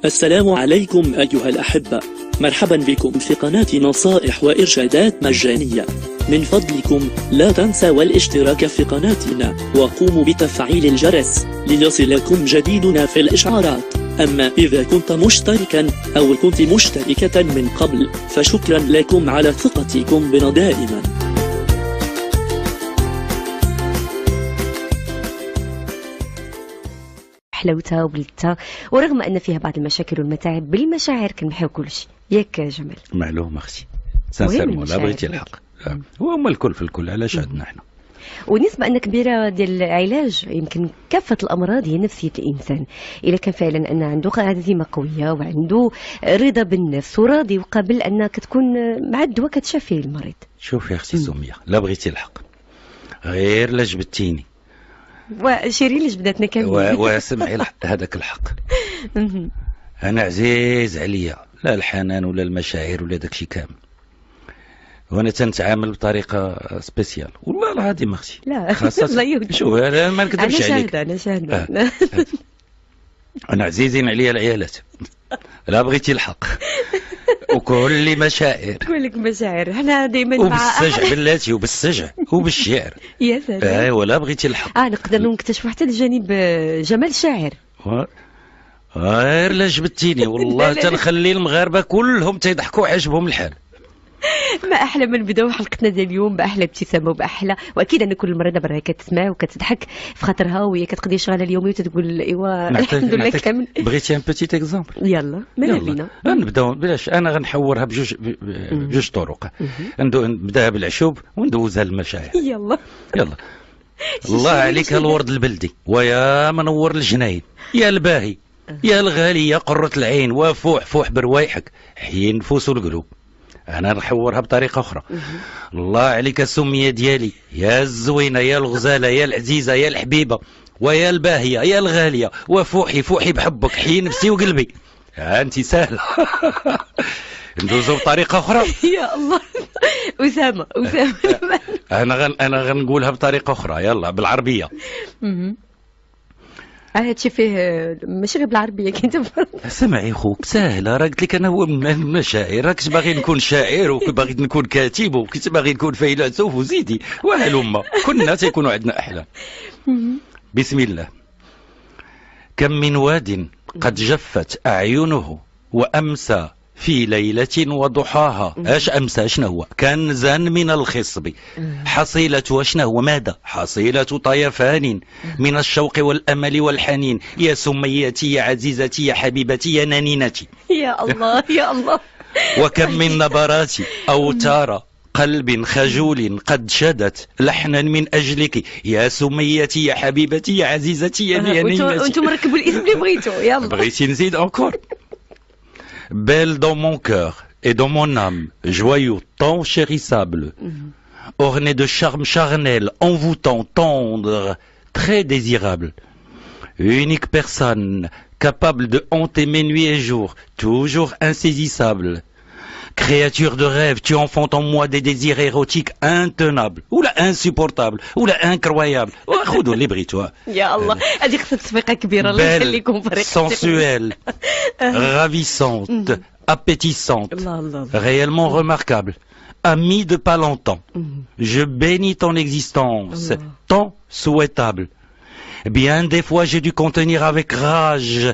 السلام عليكم أيها الأحبة، مرحبا بكم في قناة نصائح وإرشادات مجانية. من فضلكم لا تنسوا الاشتراك في قناتنا وقوموا بتفعيل الجرس ليصلكم جديدنا في الإشعارات. أما إذا كنت مشتركا أو كنت مشتركة من قبل فشكرا لكم على ثقتكم بنا دائما. حلاوتها وبلدتها، ورغم ان فيها بعض المشاكل والمتاعب بالمشاعر كنمحيو كل شيء. ياك جمال؟ معلوم اختي، سانسيرمون لا بغيتي الحق، وهما الكل في الكل. علاش عندنا احنا ونسبة أن كبيرة ديال العلاج يمكن كافة الأمراض هي نفسية الإنسان. إذا كان فعلا أن عنده عزيمة قوية وعنده رضا بالنفس وراضي وقابل أن كتكون مع الدواء كتشافي المريض. شوف يا أختي سمية، لا بغيتي الحق غير لا جبدتيني وشيرين اللي جبدتنا كاملين وسمعي هذاك الحق. أنا عزيز عليا لا الحنان ولا المشاعر ولا داكشي كامل، وانا تنتعامل بطريقه سبيسيال والله العظيم اختي. لا خاصة شوف انا ما نكذبش عليك، انا شاهده انا عزيزين عليا العيالات لا بغيتي الحق وكل مشاعر كلك مشاعر. احنا دائما مع وبالسجع بلاتي وبالسجع وبالشعر. يا سلام. ولا بغيتي الحق نقدر نكتشفوا حتى الجانب جمال الشاعر. غير لا جبتيني والله تنخلي المغاربه كلهم تيضحكوا عجبهم الحال. ما احلى من بداو حلقتنا ديال اليوم باحلى ابتسامه وباحلى، واكيد ان كل مره دابا راهي كتسمع وكتضحك في خاطرها وهي كتقضي شغلها اليومي وتتقول ايوا الحمد لله كامل. بغيتي ان بوتيت اكزامبل؟ يلا مالا بينا نبداو. بلاش انا غنحورها بجوج طرق. نبداها بالعشوب وندوزها للمشاعر. يلا الله عليك الورد البلدي ويا منور الجناين يا الباهي يا الغالي يا قرة العين وفوح فوح بروايحك حيي النفوس والقلوب. أنا نحورها بطريقة أخرى. الله عليك السمية ديالي يا الزوينة يا الغزالة يا العزيزة يا الحبيبة ويا الباهية يا الغالية وفوحي فوحي بحبك حيي نفسي وقلبي. أنت سهلة. ندوزو بطريقة أخرى. يا الله أسامة أنا غنقولها بطريقة أخرى. يلا بالعربية. هادشي فيه ماشي غير بالعربيه كاين. سمعي خوك ساهله، راه قلت لك انا هو من المشاعر، راكش باغي نكون شاعر وباغي نكون كاتب وكنت باغي نكون فيلسوف وزيدي وهلم كنا تيكونوا عندنا احلام. بسم الله. كم من واد قد جفت اعينه وامسى في ليلة وضحاها. اش امسى؟ شنو هو؟ كنزا من الخصب حصيلة وشنو هو؟ ماذا؟ حصيلة طيفان من الشوق والامل والحنين. يا سميتي يا عزيزتي يا حبيبتي يا نانينتي. يا الله يا الله. وكم من نبرات اوتار قلب خجول قد شدت لحنا من اجلك يا سميتي يا حبيبتي يا عزيزتي يا نانينتي. وانتم ركبوا الاسم اللي بغيتو. يلا بغيتي نزيد انكور. Belle dans mon cœur et dans mon âme, joyeux, tant chérissable, orné de charme charnel, envoûtant, tendre, très désirable. Unique personne, capable de hanter mes nuits et jours, toujours insaisissable. Créature de rêve, tu enfantes en moi des désirs érotiques intenables, ou là insupportables, ou là incroyables. خذوا اللي بغيتوا. يا الله هذه خصها تسويقه كبيره. الله يخليكم فريق. Sensuelle, ravissante, appétissante, réellement remarquable, amie de pas longtemps. Je bénis ton existence, tant souhaitable. Bien des fois j'ai dû contenir avec rage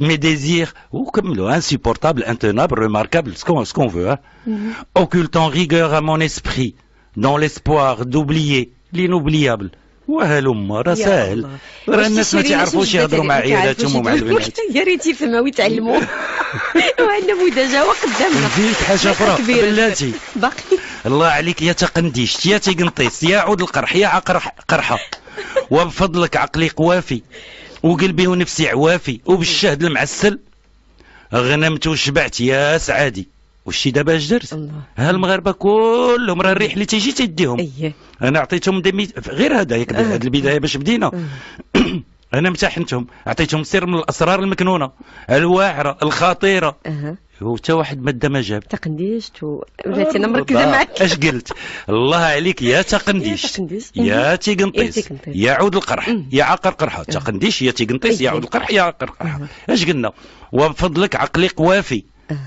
mes désirs, ou comme insupportables, intenables, remarquables, ce qu'on veut, hein. Occultant rigueur à mon esprit, dans l'espoir d'oublier l'inoubliable. وهلم راه ساهل، راه الناس ما تعرفوش يهضروا مع عيالاتهم ومع البنات. يا ريت يفهموا ويتعلموا. وعندنا مداجوه قدامنا. نزيد حاجه اخرى بلاتي باقي. الله عليك يا تقنديش يا تيقنطيس يا عود القرح يا قرحه. وبفضلك عقلي قوافي وقلبي ونفسي عوافي وبالشهد المعسل غنمت وشبعت يا سعادي. وشي دابا اش درت؟ ها المغاربه كلهم راه الريح اللي تيجي تيديهم. انا عطيتهم غير هذا ياك هذه البدايه باش بدينا. انا امتحنتهم، عطيتهم سر من الاسرار المكنونه الواعره الخطيره وتا واحد ماده ما جاب. تقنديشت ولاتي انا مركزه معك. اش قلت؟ الله عليك يا تقنديش يا تيقنطيس يا عود القرح يا عقر قرحه. تقنديش يا تيقنطيس يا عود القرح يا عقر قرحه. اش قلنا؟ وبفضلك عقلي قوافي.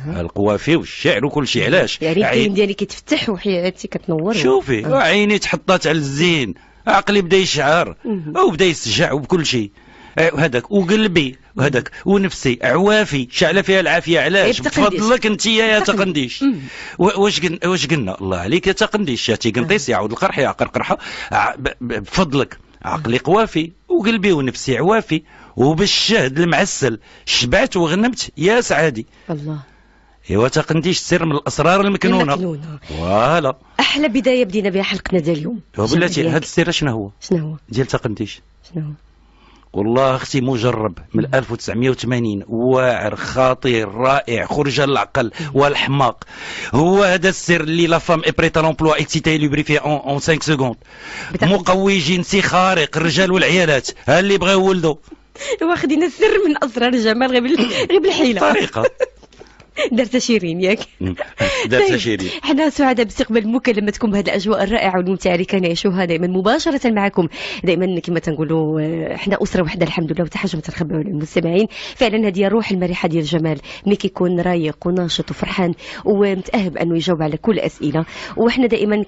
القوافي والشعر وكل شيء. علاش؟ يعني العين ديالي كيتفتح وحياتي كتنور. شوفي عيني تحطات على الزين، عقلي بدا يشعر وبدا يسجع وبكل شيء هذاك، وقلبي وهذاك ونفسي عوافي شعله فيها العافيه. علاش؟ بفضلك انت يا تقنديش. واش قلنا؟ الله عليك يا تقنديش يا تيقنطيس يا عود القرح يا عقر قرحه. بفضلك عقلي قوافي وقلبي ونفسي عوافي، وبالشهد المعسل شبعت وغنمت يا سعادي. الله. ايوا تقنديش سر من الاسرار المكنونه. فوالا احلى بدايه بدينا بها حلقتنا ديال اليوم. وبلاتي هذا السر شنو هو؟ ديال تقنديش. شنو هو؟ والله اختي مجرب من 1980، واعر خطير رائع خرج العقل والحماق. هو هذا السر اللي لا فام اي بريت لومبلوا اكسيتي لوبريفي اون 5 سكوند. مقوي جنسي خارق الرجال والعيالات ها اللي بغاو يولدوا. واخدين السر من اسرار الجمال غير بالحيله. طريقه درت شيرين ياك. درت شيرين. حنا سعداء باستقبال مكالمتكم بهذه الاجواء الرائعه والممتعه اللي كنعيشوها دائما مباشره معكم. دائما كما تنقولوا حنا اسره وحده الحمد لله، وحتى حاجه ما تنخبيو على المستمعين. فعلا هذه الروح المرحه ديال الجمال، ملي كيكون رايق وناشط وفرحان ومتاهب انه يجاوب على كل اسئله. وحنا دائما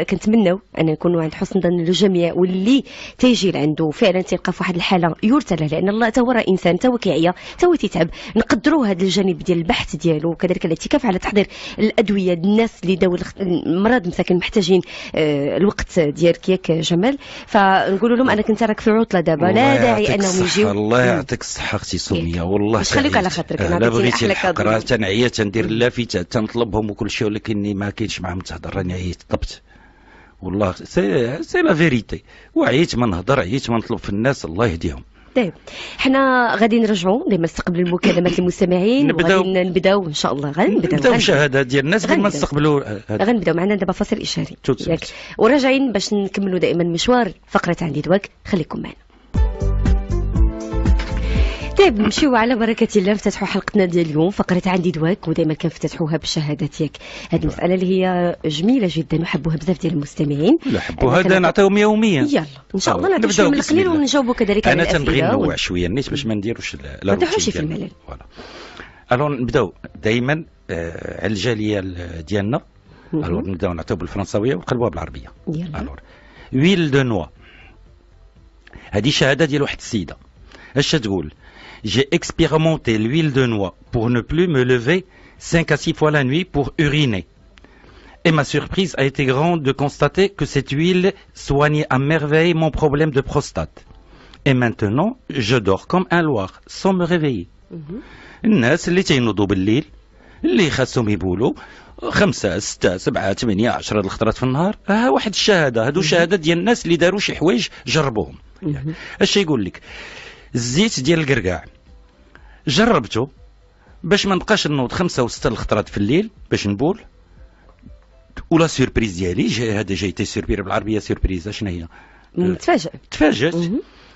كنتمناو ان نكونوا عند حسن ظن الجميع، واللي تيجي لعنده فعلا تلقى في واحد الحاله يرتلى، لان الله تا هو راه انسان، تا هو كيعيا، تا هو تيتعب. نقدروا هذا الجانب ديال البحث ديالو، وكذلك الاعتكاف على تحضير الادويه للناس اللي داو المرض مساكن محتاجين الوقت ديالك ياك جمال. فنقول لهم انا كنت راك في عطله دابا، لا داعي انهم يجيو. الله يعطيك الصحه اختي سميه، والله خليك على خاطرك. انا بغيتي الحق تنعيا تندير اللافته تنطلبهم وكل شيء، ولكني ما كاينش معاهم تهضر. راني عييت طبت والله، سي لا فيريتي. وعييت ما نهضر، عييت ما نطلب في الناس، الله يهديهم. طيب حنا غادي نرجعوا ديما نستقبلوا المكالمات المستمعين، نبداو ان شاء الله. نبداو الشهادات ديال الناس قبل ما نستقبلوا. غنبداو معنا دابا فاصل اشاري ياك، وراجعين باش نكملوا دائما مشوار فقره عندي دواك. خليكم معنا. طيب نمشيو على بركة الله، نفتتحوا حلقتنا ديال اليوم فقرة عندي دواك، ودائما كنفتتحوها بالشهادات ياك. هذه المسألة اللي هي جميلة جدا وحبوها بزاف ديال المستمعين. لا حبوها هذا نعطيهم يوميا. يلا ان شاء الله نعطيو شويه من القليل ونجاوبوا كذلك على الأسئلة. انا تنبغي ننوع شويه الناس باش ما نديروش ما تروحوش في الملل. فوالا. الون نبداو دائما على الجاليه ديالنا. الون نبداو نعطيو بالفرنساويه ونقلبوها بالعربيه. يلا. الون ويل دو نوا، هذه شهاده ديال واحد السيده. اش تقول؟ J'ai expérimenté l'huile de noix pour ne plus me lever 5 à 6 fois la nuit pour uriner. Et ma surprise a été grande de constater que cette huile soignait à merveille mon problème de prostate. Et maintenant, je dors comme un loir sans me réveiller. الناس اللي تينوضوا بالليل اللي خاصهم يبولوا 5 6 7 8 10 الخطرات في النهار، ها واحد الشهاده. هادو شهاده ديال الناس اللي داروا شي حوايج جربوهم. اش يقول لك؟ الزيت ديال القرقاع جربته باش ما نبقاش نوض 5 و6 الخطرات في الليل باش نبول. ولا سيربريز ديالي هذا جايتي سيربريز بالعربيه. سيربريز شنو هي؟ تفاجأت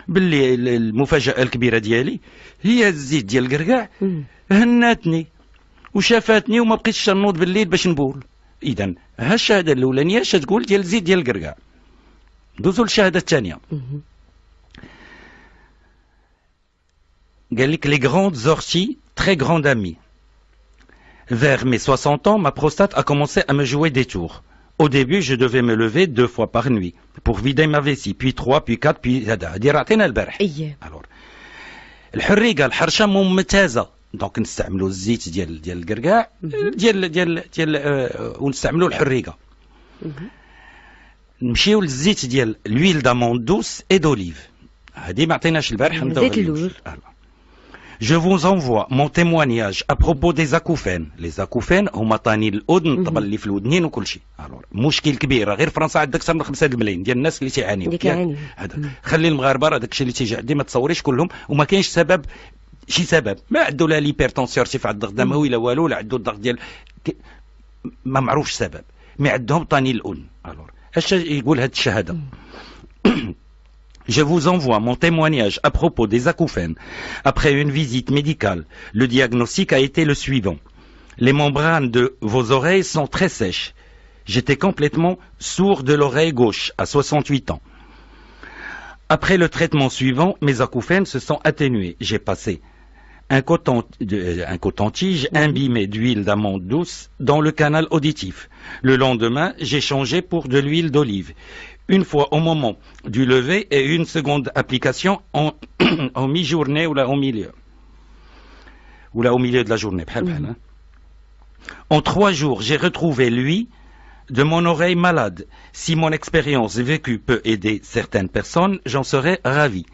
باللي المفاجاه الكبيره ديالي هي الزيت ديال القرقاع. هناتني وشافاتني وما بقيتش نوض بالليل باش نبول. اذا ها الشهاده الاولانيه اش تقول ديال الزيت ديال القرقاع. دوزو للشهاده الثانيه. Les grandes orties, très grandes amies. Vers mes 60 ans, ma prostate a commencé à me jouer des tours. Au début, je devais me lever 2 fois par nuit pour vider ma vessie, puis 3, puis 4, puis هذا رعطينا البارح. Alors الحريقه الحرشه ممتازه، دونك نستعملوا الزيت ديال القرقاع ونستعملوا الحريقه. نمشيو للزيت ديال l'huile d'amande douce et d'olive. هذه ما عطيناش البارح. زيت اللوز. Je vous envoie mon témoignage à propos des acouphènes. Les acouphènes هما طاني الأذن، الطبل اللي في الودنين وكل شيء. مشكل كبير، غير فرنسا عندك أكثر من 5 ملايين ديال الناس اللي تيعانيو. هذا خلي المغاربة راه داك الشيء اللي تيجي عندي ما تصوريش كلهم، وما كاينش سبب، شي سبب ما عنده لا ليبرتونسيون ارتفاع الضغط الدموي لا والو، لا عنده الضغط ديال ما معروفش سبب، مي عندهم طاني الأذن. اش يقول هذه الشهادة؟ Je vous envoie mon témoignage à propos des acouphènes. Après une visite médicale, le diagnostic a été le suivant. Les membranes de vos oreilles sont très sèches. J'étais complètement sourd de l'oreille gauche à 68 ans. Après le traitement suivant, mes acouphènes se sont atténués. J'ai passé un coton-tige imbibé d'huile d'amande douce dans le canal auditif. Le lendemain, j'ai changé pour de l'huile d'olive. Une fois au moment du lever et une seconde application en mi-journée ou là au milieu. Ou là au milieu de la journée. En 3 jours, j'ai retrouvé l'ouïe de mon oreille malade. Si mon expérience vécue peut aider certaines personnes, j'en serais ravi.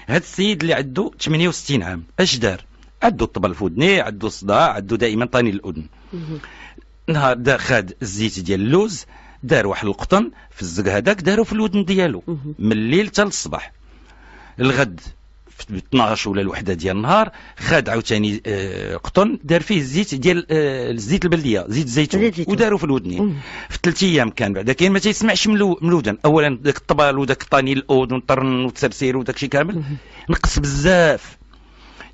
هاد السيد اللي عنده 68 عام اش دار؟ عنده الطبل في ودنيه، عنده صداع، عنده دائما طاني الاذن. نهار دا خد الزيت ديال اللوز، دار واحد القطن في الزق هذاك دارو في الودن ديالو من الليل حتى للصباح. الغد في 12 ولا الوحده ديال النهار خد عاوتاني قطن دار فيه الزيت ديال الزيت البلديه، زيت الزيتون، ودارو في الودنين. في 3 ايام كان بعدا كاين ما تيسمعش من الودن. اولا داك الطبال وداك الطاني الاذن والطرن والترسير وداك الشيء كامل نقص بزاف.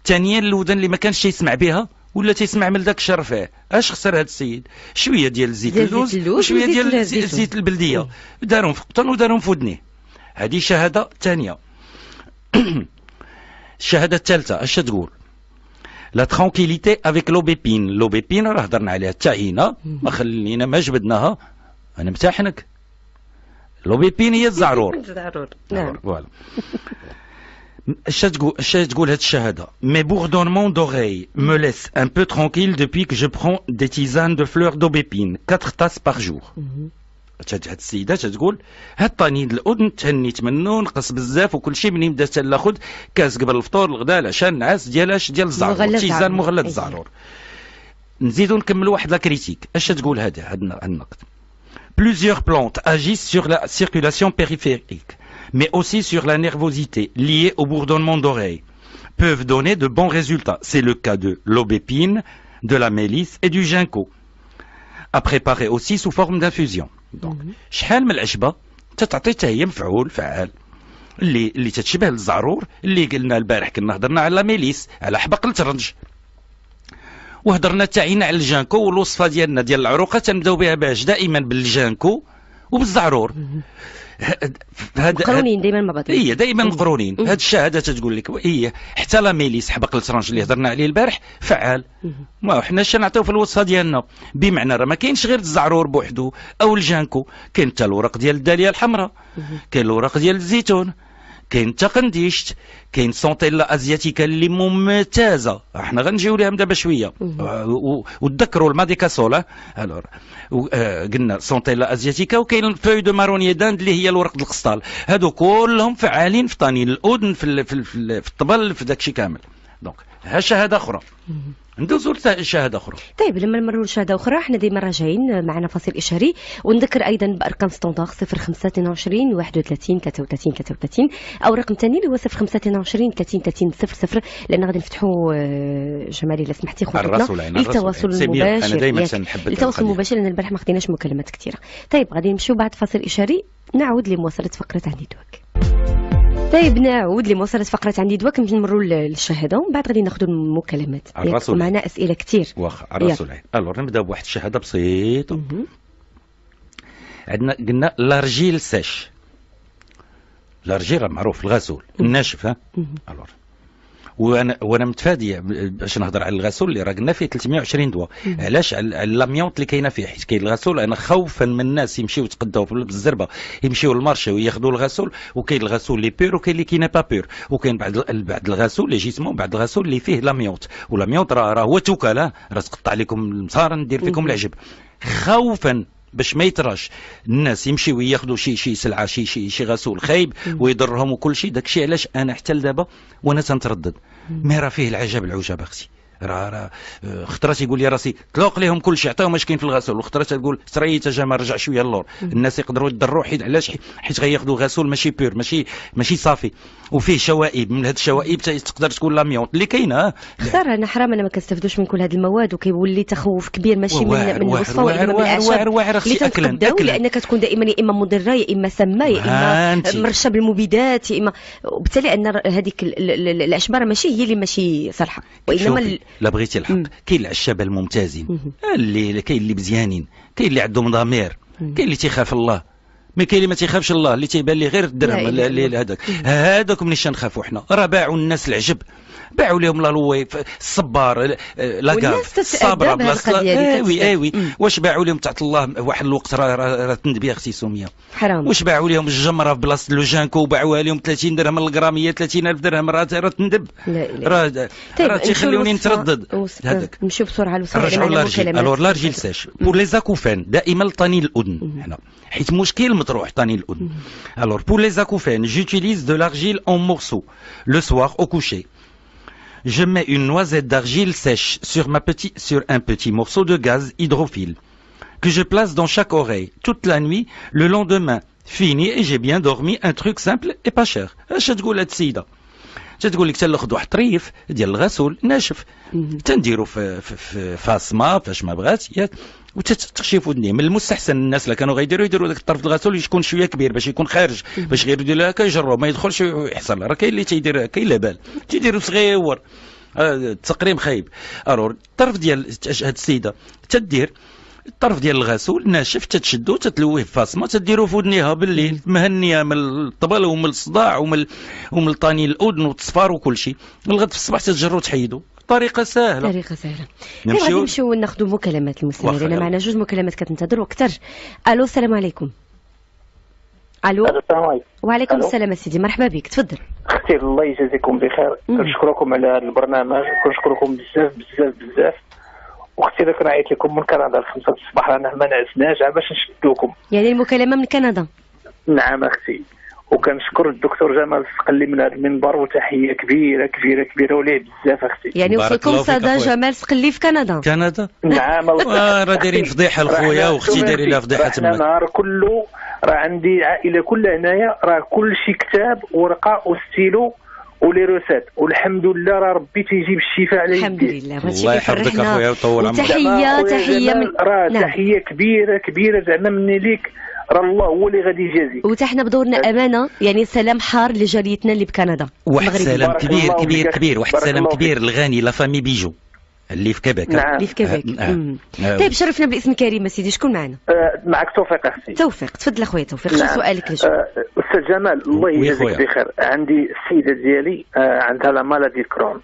ثانيا الودن اللي ما كانش تيسمع بها ولا تيسمع من داك الشرفاه. اش خسر هذا السيد؟ شويه ديال زيت اللوز وشويه ديال الزيت البلديه، دارهم في قطن ودارهم في ودنيه. هذه شهاده ثانيه. الشهاده الثالثه اش تقول؟ لا ترانكيليتي افيك لوبيبين. لوبيبين راه هضرنا عليها حتى هنا، ما خلينا ما جبدناها، انا متاحنك. لوبيبين هي الزعرور. نعم. فوالا. اش تقول هاد الشهاده؟ مي bourdonnements d'oreilles me laissent un peu tranquille depuis que je prends des tisanes de fleurs d'aubépine 4 tasses par jour. هاد السيده تقول هاد طنين الاذن تهنيت منه، نقص بزاف وكل شيء منين بدات ناخذ كاس قبل الفطور، الغداء، العشاء، النعاس ديال الزعرور، تيزان مغلظ الزعرور. نزيدو نكملوا واحد لا كريتيك. اش تقول هذا النقد؟ Plusieurs plantes agissent sur la circulation périphérique, mais aussi sur la nervosité liée au bourdonnement d'oreilles, peuvent donner de bons résultats. C'est le cas de l'aubépine, de la mélisse et du ginkgo, à préparer aussi sous forme d'infusion. Donc, شحال من العشبة تتعطي حتى هي مفعول فعال اللي تتشبه للزعرور، اللي قلنا البارح كنا هضرنا على ميليس، على حبق الترنج، وهضرنا تاعينا على الجانكو، والوصفه ديالنا ديال العروقه تنبداو بها باش دائما بالجانكو وبالزعرور. مقرونين دائما مع بعض. هي دائما مقرونين. هذه الشهاده تقول لك هي حتى لا ميليس حبق الترنج اللي هضرنا عليه البارح فعال. ما حنا نعطيو في الوصفه ديالنا، بمعنى راه ما كاينش غير الزعرور بوحدو او الجانكو، كاين حتى الورق ديال الداليه الحمراء، كاين الورق ديال الزيتون، كاين حتى قنديشت، كاين سونتيلا ازياتيكا اللي ممتازه، احنا غنجيو ليهم دابا شويه. وتذكروا الماديكاسول الور قلنا سونتيلا ازياتيكا، وكاين الفوي دو مارونيي داند اللي هي الورق القسطال، هادو كلهم فعالين في طانين الاذن في الطبل في داكشي كامل. دونك ها شهاده اخرى. ندوزو لشهاده اخرى. طيب لما نمروا لشهاده اخرى، احنا دائما راجعين معنا فاصل اشاري، ونذكر ايضا بارقام ستوندار 0522 31 33 33 او رقم ثاني اللي هو 0522 30 30 00، لان غادي نفتحوا جمالي الا سمحتي خوتنا للتواصل المباشر. انا دائما تنحب التواصل المباشر لان البارح ما خديناش مكالمات كثيره. طيب غادي نمشيو بعد فاصل اشاري، نعود لمواصله فقره عندي دوك. طيب نعود لمواصلة فقرة عندي دواك، نمروا للشهادة ومن بعد غادي ناخذوا المكالمات. ومعنا أسئلة كثير. واخا على الرسول. الور نبداو بواحد الشهادة بسيطة. عندنا قلنا لارجيل سيش. لارجيل راه معروف الغسول الناشف. الور وانا متفادي باش نهضر على الغسول اللي راه قلنا فيه 320 دواء. علاش؟ على لاميونط اللي كاينه فيه، حيت كاين الغسول انا خوفا من الناس يمشيو يتقداو بالزربه يمشيو للمارشي وياخذوا الغسول، وكاين الغسول اللي بير وكاين اللي كينا با بير، وكاين بعد الغسول اللي جيسمون بعد الغسول اللي فيه لاميونط، ولاميونط راه هو توكل، راه تقطع لكم المسار ندير فيكم العجب. خوفا باش ما يطراش الناس يمشيو ياخذوا شي سلعه شي غسول خايب ويضرهم وكل شيء. داكشي علاش انا حتى لدابا وانا تنتردد. ما راه فيه العجب العجاب اختي. راه خطرات يقول لي راسي طلق لهم كل شيء عطاهم اش كاين في الغسول، وخطرات تقول سريت جمال رجع شويه اللور. الناس يقدروا يضروا علاش؟ حيت غياخذوا غسول ماشي بير، ماشي صافي، وفيه شوائب. من هاد الشوائب تقدر تكون لاميونط اللي كاينه. خساره انا حرام انا ما كنستافدوش من كل هاد المواد، وكيولي تخوف كبير ماشي من الوصفه ولا من الاعشاب اللي تنقداو، لان كتكون دائما يا اما مضره يا اما سامه يا اما مرشه بالمبيدات يا اما، وبالتالي ان هذيك العشبه ماشي هي اللي ماشي صالحه، وانما لا بغيتي الحق كاين العشابه الممتازين، اللي كاين اللي مزيانين، كاين اللي عندهم ضمير، كاين اللي تيخاف الله، ما كاين اللي ما تيخافش الله، اللي تيبان لي غير الدرهم هذاك منين نخافوا حنا. راه باعوا الناس العجب، باعوا لهم لا لوي الصبار لاكاف الصابره بلاصه. ايوي واش باعوا لهم تحت الله واحد الوقت راه تندبي اختي سميه حرام. واش باعوا لهم الجمره في بلاصه لوجانكو وباعوها لهم 30 درهم الغراميه، 30,000 درهم راه تندب. راه تيخلوني نتردد. هذاك نمشيو بسرعه نرجعوا لارجيل. الور لارجيل ساش بور لي زاكوفان دائما طنين الاذن هنا حيت مشكل مطروح طنين الاذن. الور بور لي زاكوفان j'utilise de l'argile en morceaux le soir au coucher. Je mets une noisette d'argile sèche sur un petit morceau de gaz hydrophile que je place dans chaque oreille toute la nuit. Le lendemain, fini et j'ai bien dormi. Un truc simple et pas cher. اش تقول هاد السيده؟ تقول لك تاخذ واحد الطريف ديال الغسول ناشف تنديرو في فاصمه فاش ما بغات وتخشي في ودنيه. من المستحسن الناس اللي كانوا غيديروا يديروا داك الطرف الغسول يكون شويه كبير باش يكون خارج، باش غير يدير هكا يجرب ما يدخلش ويحصل. راه كاين اللي تيدير كاين لا بال تيديروا صغيور التقريم خايب. الور الطرف ديال هاد السيده تدير الطرف ديال الغسول ناشف تتشدو تتلويه في فاصمه تديرو في ودنيها بالليل مهنيه من الطبل ومن الصداع ومن طاني الاذن والتصفار وكل شيء. الغد في الصباح تتجرو تحيدو. طريقه سهله. نمشيو ناخذوا مكالمات المستمعين. معنا جوج مكالمات كتنتظر وكثر. الو السلام عليكم. الو السلام عليكم. وعليكم السلام سيدي مرحبا بك تفضل. اختي الله يجازيكم بخير. كنشكركم على هذا البرنامج كنشكركم بزاف بزاف بزاف. واختي انا كنعيط لكم من كندا 5 الصباح رانا ما نعسناش باش نشدوكم. يعني المكالمه من كندا؟ نعم اختي. وكنشكر الدكتور جمال السقلي من هذا المنبر وتحيه كبيره كبيره كبيره وليه بزاف اختي. يعني وصلكم صدى جمال السقلي في كندا؟ نعم. راه دايرين فضيحه لخويا واختي دايرين لها فضيحه تما. النهار كله راه عندي عائله كلها هنايا راه كل شيء كتاب ورقه وستيلو ولي روسات والحمد لله راه ربي تيجيب الشفاء على الحمد لله. الله يحفظك اخويا ويطول عمرك. تحيه من راه تحيه كبيره كبيره زعما مني ليك. راه الله هو اللي غادي يجازي. وتا حنا بدورنا امانه يعني سلام حار لجاليتنا اللي بكندا. واحد السلام كبير كبير كبير واحد السلام كبير الغاني لا فامي بيجو اللي في كيبيك. نعم. اللي في كيبيك. طيب شرفنا بالاسم كريم سيدي. شكون معنا؟ معك توفيق اختي. توفيق تفضل اخويا توفيق. شنو سؤالك لجو؟ استاذ جمال الله يجازيك بخير. عندي السيده ديالي عندها لا مالادي كرون.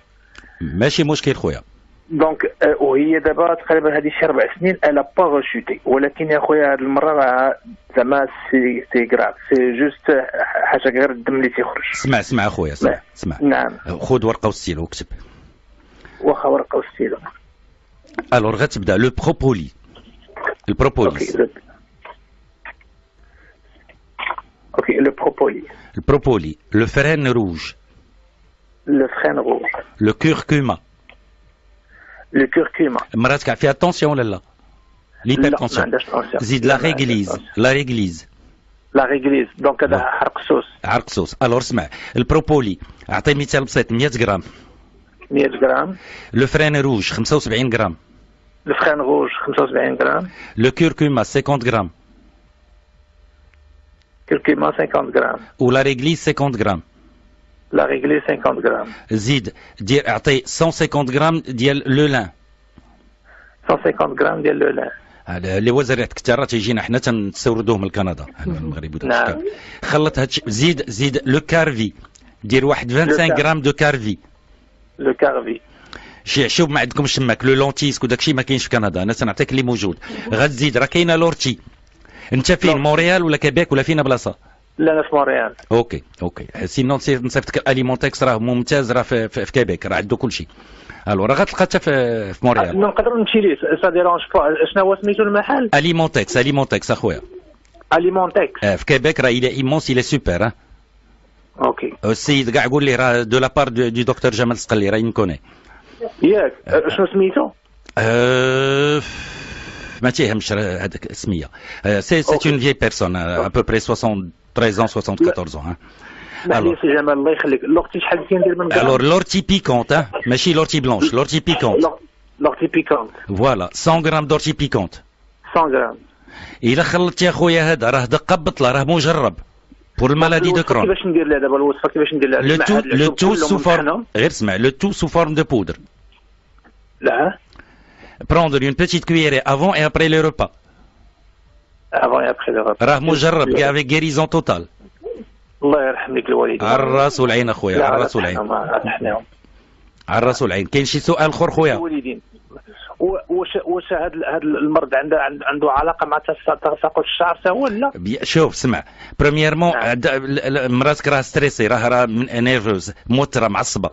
ماشي مشكل خويا. دونك وهي دابا تقريبا هذه شي 4 سنين الا با غوشوتي ولكن يا خويا هذه المره راه زعما سي غراف سي جوست حاجه غير الدم اللي تيخرج. اسمع اخويا اسمع. نعم. خذ ورقه وستيلو وكتب. واخا ورقه وستيلو. الور غتبدا لو بروبولي. البروبوليس. اوكي لو بروبولي. البروبولي. لو فرين روج. لو فرين روج. لو كوركوما. لو كوركوما. مرات كاع فيها الطونسيون ولا لا؟ ليبرتونسيون. زيد لا ريغليز. لا ريغليز دونك هذا عرق السوس. الور اسمع البروبولي اعطي مثال بسيط 100 غرام. 100 غرام. لو فرين روج 75 غرام. لو فرين روج 75 غرام. لو كوركوما 50 غرام. كوركوما 50 غرام. ولا ريغليز 50 غرام. لا ريغليز 50 غرام. زيد دير اعطي 150 غرام ديال لو لان. 150 غرام ديال لو لان. اللي هو زريعه كتاره تيجينا حنا تنستوردوه من كندا حنا في المغرب. نعم. خلط هادشي. زيد لو كارفي. دير واحد 25 غرام دو كارفي. لو كارفي. شوف ما عندكمش تماك لو لونتيسك وداكشي ما كاينش في كندا. انا تنعطيك اللي موجود. غتزيد راه كاينه لورتي. انت فين مونريال ولا كيبيك ولا فينا بلاصه؟ لا انا في مونريال. اوكي سينون نصيفطك الاليمونتكس راه ممتاز راه في كيبيك راه عنده كلشي. الو راه غتلقى حتى في مونريال. نقدر نمشي ليه سا ديرونج با. شنو هو سميتو المحل؟ اليمونتكس اخويا. اليمونتكس في كيبيك راه الى ايمونس الى سوبر. اوكي. السيد كاع قول لي راه دو لابار دو دكتور جمال السقلي راه ينكوني. ياك شنو سميتو؟ ما تيهمش هذاك السميه. سي اون فيي بيرسون ا بو بري 73 ans 74 ans. معليش سي جمال الله يخليك. لورتي شحال كندير من الور لورتي بيكونت ماشي لورتي بلونش. لورتي بيكونت. لورتي بيكونت. فوالا 100 غرام دورتي بيكونت. 100 غرام. الا خلطتي يا خويا هذا راه دقه بطله راه مجرب بور المالادي دو كرون. كيفاش ندير لها دابا الوصفه كيفاش ندير لها؟ لو تو سو فورم غير اسمع لو تو سو فورم دو بودر. لا. prendre une petite cuillerée avant et après le repas. Avant et après le repas. راه مجرب كاع avec guérison totale. الله يرحم لك الوالدين. على الراس والعين اخويا، على الراس والعين. رحناهم. على الراس والعين. كاين شي سؤال اخر خويا؟ الوالدين. واش هذا المرض عنده علاقه مع تساقط الشعر هو ولا؟ شوف اسمع، بريميرمون مراتك راه ستريسي، راه نيرفوز، موتره معصبه.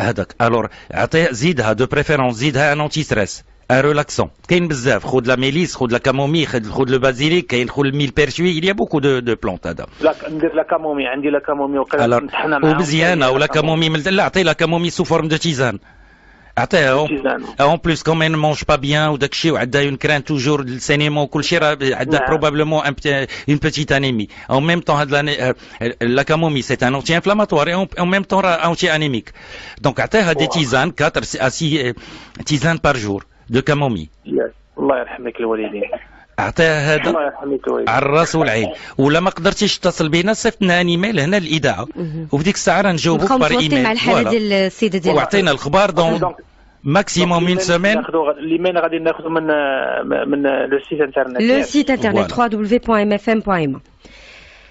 هذاك الور عطيه، زيدها دو بريفيرونس، زيدها ان انتي ستريس، ان ريلاكسون. كاين بزاف، خذ لا ميليس، خذ لا كامومي، خذ لو بازيليك، كاين خذ الميل بيرشوي، il y a beaucoup de plantes هذا. لا ندير لا كامومي، عندي لا كامومي وقيلا ومزيانه، ولا كامومي لا عطيه لا كامومي سو فورم دو تيزان. عطيه اون بليس كومين مونج با بيان وداك الشيء، وعندها اون كران توجور للسينيمون وكل شيء، راه عندها بروبابلمون اون بيتيت انيمي. اون ميم طون هاد لا كامومي سي ان انتي انفلاماتوار، اون ميم طون راه انتي انيميك. دونك عطيها دي تيزان 4 à 6 تيزان بار جور دو كامومي. الله يرحم لك الوالدين. عطيها هذا على الراس والعين. ولا ما قدرتيش تتصل بينا، صيفط لنا ايميل هنا للاذاعه، وفي ديك الساعه راه نجاوبوك بار ايميل مع الحاله ديال السيده ديال، وعطينا الخبار دون ماكسيموم من سيمين. اللي غادي ناخذ من لو سيت انترنت، لو سيت انترنت www.mfm.ma.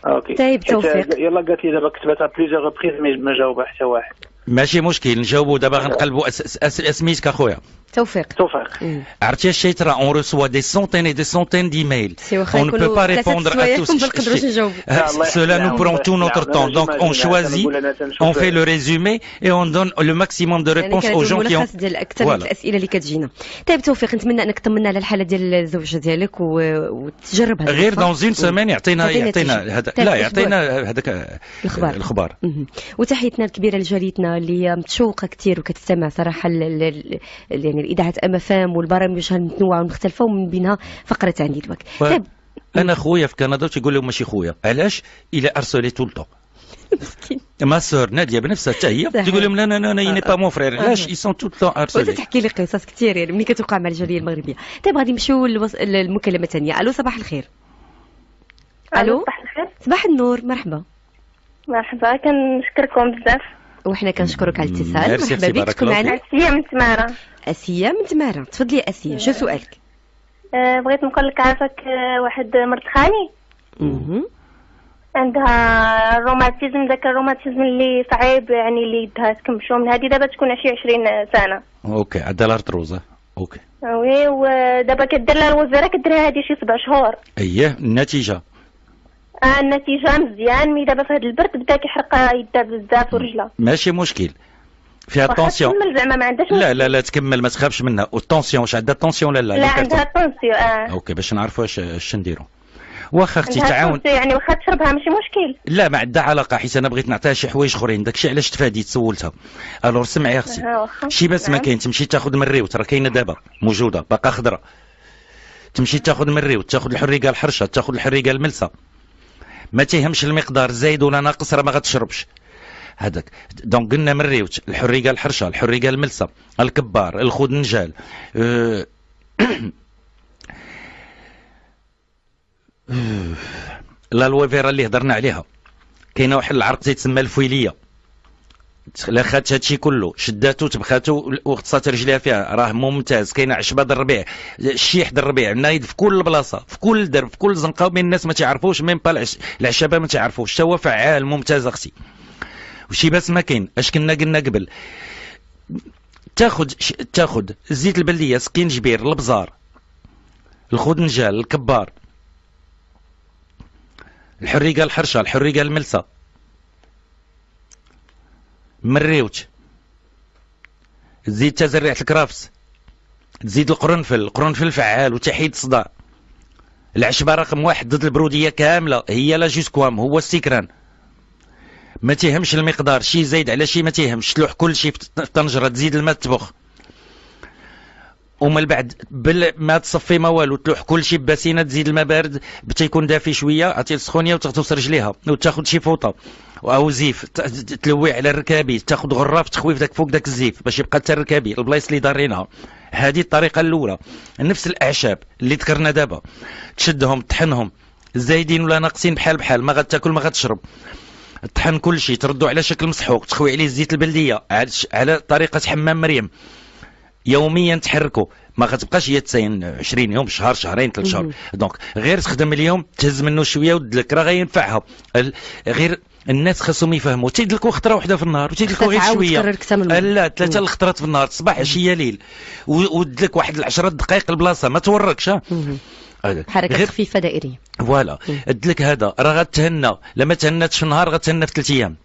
اوكي طيب توفيق. يلا قالت لي دابا كتبتها بليزيور ريبريز ما جاوبها حتى واحد. ماشي مشكل، نجاوبوا دابا. غنقلبوا سميتك اخويا؟ توفيق. عرفتي الشيطره، اون ريسوا دي سونتين اي دي سونتين ديميل، اون ne peut pas répondre à tous. Cela nous prend tout notre temps, donc on choisit, on fait le résumé et on donne le maximum de réponses aux gens qui ont. ديال اكثر من الاسئله اللي كتجينا. طيب توفيق، نتمنى انك تطمنا على الحاله ديال الزوجه ديالك وتجربها غير دون زين سيمين يعطينا هذا، لا يعطينا هذاك الخبار. وتحيتنا الكبيره لجاريتنا اللي متشوقه كثير وكتستمع صراحه يعني الإذاعة أمفام والبرامج المتنوعة والمختلفة، ومن بينها فقرة عندي الوقت. طيب أنا خويا في كندا تيقول لهم ماشي خويا، علاش؟ إلى أرسلي طول طون. ما سور ناديه بنفسها حتى هي تقول لهم لا لا لا ني با مون فرير، علاش اي سون تو طون ارسلي. وتحكي لي قصص كثير يعني ملي كتوقع مع الجاليه المغربيه. طيب غادي نمشيو للمكالمه الثانيه. الو صباح الخير. الو صباح الخير. صباح النور، مرحبا. مرحبا، كنشكركم بزاف. وحنا كنشكرك على الاتصال. مرحبا بك. تكون معنا اسيا من تماره. اسيا من تماره، تفضلي اسيا، شو سؤالك؟ بغيت نقول لك، عافاك واحد مرت خالي عندها روماتيزم، داك الروماتيزم اللي صعيب يعني اللي يدها تكمشو من هذه، دابا تكون شي 20 سنه. اوكي، عندها الارتروزه. اوكي وي، ودابا كدير لها الوزاره، كدير لها هذه شي 7 شهور. اييه النتيجه؟ النتيجه مزيان، مي دابا في هذا البرد بدا كيحرق يدها بزاف ورجلها. ماشي مشكل، فيها طونسيون. تكمل زعما ما عندهاش. لا تكمل، ما تخافش منها. والطونسيون واش عندها طونسيون؟ لا عندها طونسيون. اوكي، باش نعرفوا اش نديروا. واخا اختي تعاون يعني، واخا تشربها ماشي مشكل. لا ما عندها علاقه، حيت انا بغيت نعطيها شي حوايج اخرين، داكشي علاش تفاديت سولتها. الور سمعي يا اختي، شي بس ما كاين، تمشي تاخذ من الريوت، راه كاينه دابا موجوده باقا خضراء، تمشي تاخذ من الريوت، تاخذ الحريقه الحرشه، تاخذ الحريقه الملسه، ما تيهمش المقدار زايد ولا ناقص، راه ما غتشربش هذاك. دونك قلنا من الريوت، الحريقه الحرشه، الحريقه الملسه، الكبار، الخدنجال، الالوفيرا اللي هضرنا عليها. كاينه واحد العرق تيتسمى الفويليه، لا خدات هادشي كله، شداتو تبخاتو وغطسات رجليها فيها، راه ممتاز. كاينه عشبه د الربيع، الشيح د الربيع، نايض في كل بلاصه، في كل درب، في كل زنقه، وبين الناس ما تعرفوش، ميم با العشبه ما تعرفوش، حتى هو فعال ممتاز اختي. وشي بس ما كاين، اش كنا قلنا قبل، تاخذ زيت البلديه، سكينجبير، البزار، الخدنجال، الكبار، الحريقه الحرشه، الحريقه الملسه، مريوت، تزيد تزريعة الكرافس، تزيد القرنفل فعال وتحيد الصداع. العشبه رقم 1 ضد البروديه كامله، هي لا جوسكوام، هو السكران. ما تيهمش المقدار، شي زايد على شي ما تيهمش، تلوح كل شي في الطنجره، تزيد الماء تطبخ، ومن بعد ما تصفي ما والو، تلوح كل شي بباسينه، تزيد الماء بارد تيكون دافي شويه، عطي السخونيه وتغطس رجليها، وتاخذ شي فوطه او زيف تلوي على الركابي، تاخذ غراف تخوي فوق داك الزيف باش يبقى حتى الركابي البلايص اللي دارينها. هذه الطريقه الاولى. نفس الاعشاب اللي ذكرنا دابا، تشدهم تطحنهم، زايدين ولا ناقصين بحال ما غتاكل ما غتشرب، طحن كل شيء، تردو على شكل مسحوق، تخوي عليه زيت البلديه على طريقه حمام مريم، يوميا تحركوا، ما غتبقاش هي 20 يوم، شهر، شهرين، 3 شهور. دونك غير تخدم اليوم تهز منه شويه ودلك راه غينفعها. غير الناس خاصهم يفهموا تيدلكوا خطره واحده في النهار وتيدلكوا غير شويه، لا 3 الخطرات في النهار، صباح عشيه ليل، ودلك واحد 10 دقائق البلاصه ما توركش. حركه خفيفه دائريه فوالا. دلك هذا راه غتهنى، لما تهناتش في النهار غتهنى في 3 ايام.